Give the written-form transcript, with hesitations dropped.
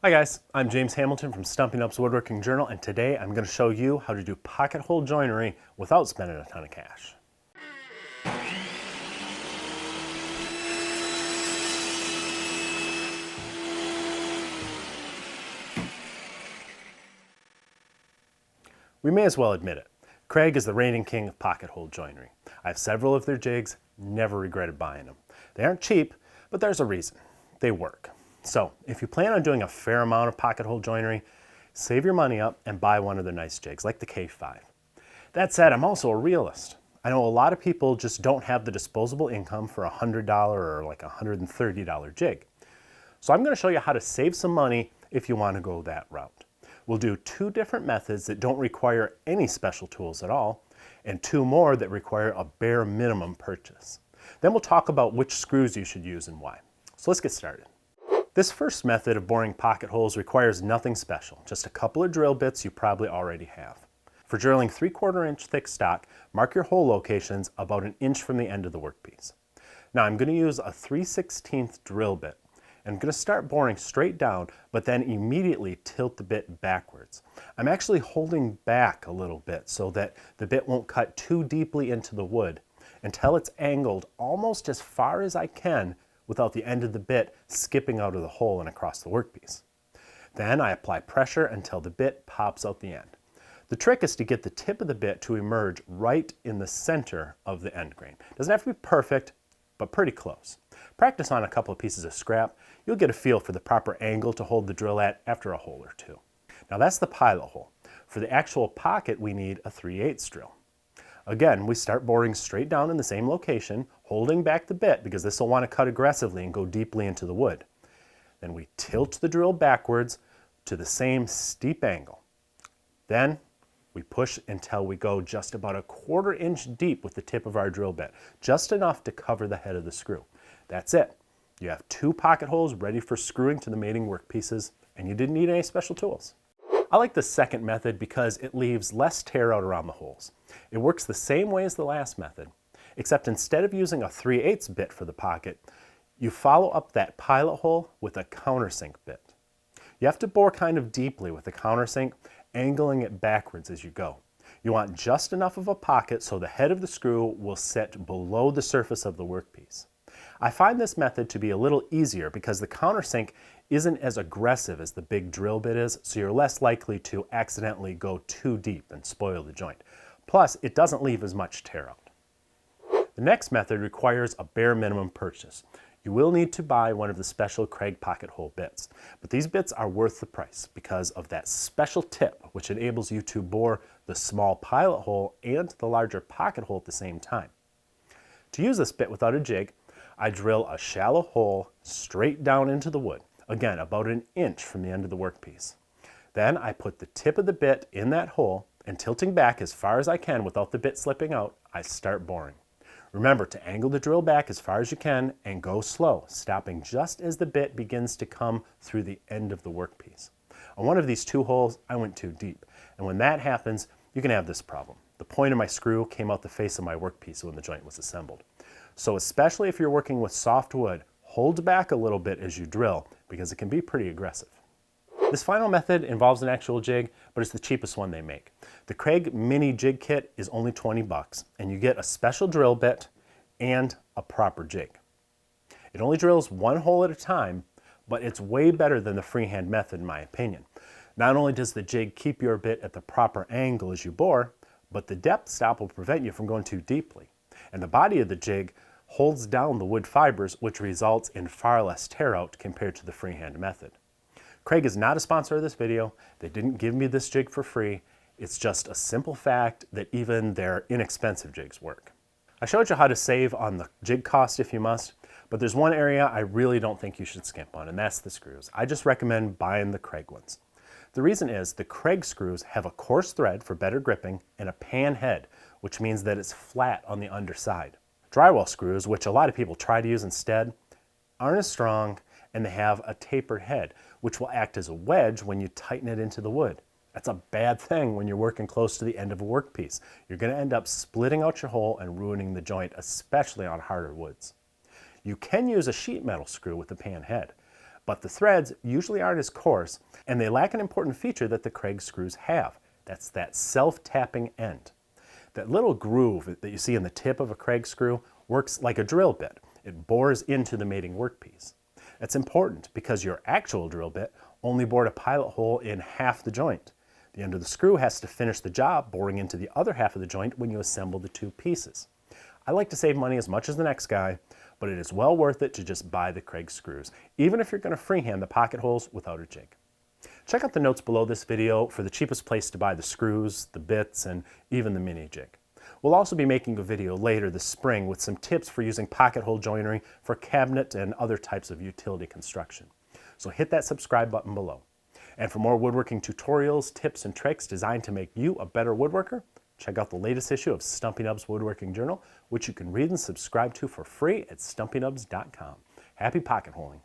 Hi guys, I'm James Hamilton from Stumpy Nubs Woodworking Journal, and today I'm going to show you how to do pocket hole joinery without spending a ton of cash. We may as well admit it. Kreg is the reigning king of pocket hole joinery. I have several of their jigs, never regretted buying them. They aren't cheap, but there's a reason. They work. So, if you plan on doing a fair amount of pocket hole joinery, save your money up and buy one of their nice jigs, like the K5. That said, I'm also a realist. I know a lot of people just don't have the disposable income for a $100 or like a $130 jig. So I'm going to show you how to save some money if you want to go that route. We'll do two different methods that don't require any special tools at all, and two more that require a bare minimum purchase. Then we'll talk about which screws you should use and why. So let's get started. This first method of boring pocket holes requires nothing special, just a couple of drill bits you probably already have. For drilling 3/4 inch thick stock, mark your hole locations about an inch from the end of the workpiece. Now I'm going to use a 3/16 drill bit. I'm going to start boring straight down, but then immediately tilt the bit backwards. I'm actually holding back a little bit so that the bit won't cut too deeply into the wood until it's angled almost as far as I can without the end of the bit skipping out of the hole and across the workpiece. Then I apply pressure until the bit pops out the end. The trick is to get the tip of the bit to emerge right in the center of the end grain. Doesn't have to be perfect, but pretty close. Practice on a couple of pieces of scrap. You'll get a feel for the proper angle to hold the drill at after a hole or two. Now that's the pilot hole. For the actual pocket, we need a 3/8 drill. Again, we start boring straight down in the same location, holding back the bit because this will want to cut aggressively and go deeply into the wood. Then we tilt the drill backwards to the same steep angle. Then we push until we go just about 1/4 inch deep with the tip of our drill bit, just enough to cover the head of the screw. That's it. You have two pocket holes ready for screwing to the mating workpieces, and you didn't need any special tools. I like the second method because it leaves less tear out around the holes. It works the same way as the last method, except instead of using a 3/8 bit for the pocket, you follow up that pilot hole with a countersink bit. You have to bore kind of deeply with the countersink, angling it backwards as you go. You want just enough of a pocket so the head of the screw will sit below the surface of the workpiece. I find this method to be a little easier because the countersink isn't as aggressive as the big drill bit is, so you're less likely to accidentally go too deep and spoil the joint. Plus, it doesn't leave as much tear out. The next method requires a bare minimum purchase. You will need to buy one of the special Kreg pocket hole bits, but these bits are worth the price because of that special tip which enables you to bore the small pilot hole and the larger pocket hole at the same time. To use this bit without a jig, I drill a shallow hole straight down into the wood, again about an inch from the end of the workpiece. Then I put the tip of the bit in that hole, and tilting back as far as I can without the bit slipping out, I start boring. Remember to angle the drill back as far as you can and go slow, stopping just as the bit begins to come through the end of the workpiece. On one of these two holes, I went too deep, and when that happens, you can have this problem. The point of my screw came out the face of my workpiece when the joint was assembled. So especially if you're working with soft wood, hold back a little bit as you drill because it can be pretty aggressive. This final method involves an actual jig, but it's the cheapest one they make. The Kreg Mini-Jig kit is only 20 bucks, and you get a special drill bit and a proper jig. It only drills one hole at a time, but it's way better than the freehand method in my opinion. Not only does the jig keep your bit at the proper angle as you bore, but the depth stop will prevent you from going too deeply. And the body of the jig holds down the wood fibers, which results in far less tear out compared to the freehand method. Kreg is not a sponsor of this video. They didn't give me this jig for free. It's just a simple fact that even their inexpensive jigs work. I showed you how to save on the jig cost if you must, but there's one area I really don't think you should skimp on, and that's the screws. I just recommend buying the Kreg ones. The reason is the Kreg screws have a coarse thread for better gripping and a pan head, which means that it's flat on the underside. Drywall screws, which a lot of people try to use instead, aren't as strong, and they have a tapered head, which will act as a wedge when you tighten it into the wood. That's a bad thing when you're working close to the end of a workpiece. You're going to end up splitting out your hole and ruining the joint, especially on harder woods. You can use a sheet metal screw with a pan head, But the threads usually aren't as coarse, and they lack an important feature that the Kreg screws have. That's that self-tapping end. That little groove that you see in the tip of a Kreg screw works like a drill bit. It bores into the mating workpiece. That's important because your actual drill bit only bored a pilot hole in half the joint. The end of the screw has to finish the job boring into the other half of the joint when you assemble the two pieces. I like to save money as much as the next guy, but it is well worth it to just buy the Kreg screws, even if you're going to freehand the pocket holes without a jig. Check out the notes below this video for the cheapest place to buy the screws, the bits, and even the mini-jig. We'll also be making a video later this spring with some tips for using pocket hole joinery for cabinet and other types of utility construction. So hit that subscribe button below. And for more woodworking tutorials, tips, and tricks designed to make you a better woodworker, check out the latest issue of Stumpy Nubs Woodworking Journal, which you can read and subscribe to for free at stumpynubs.com. Happy pocket holing!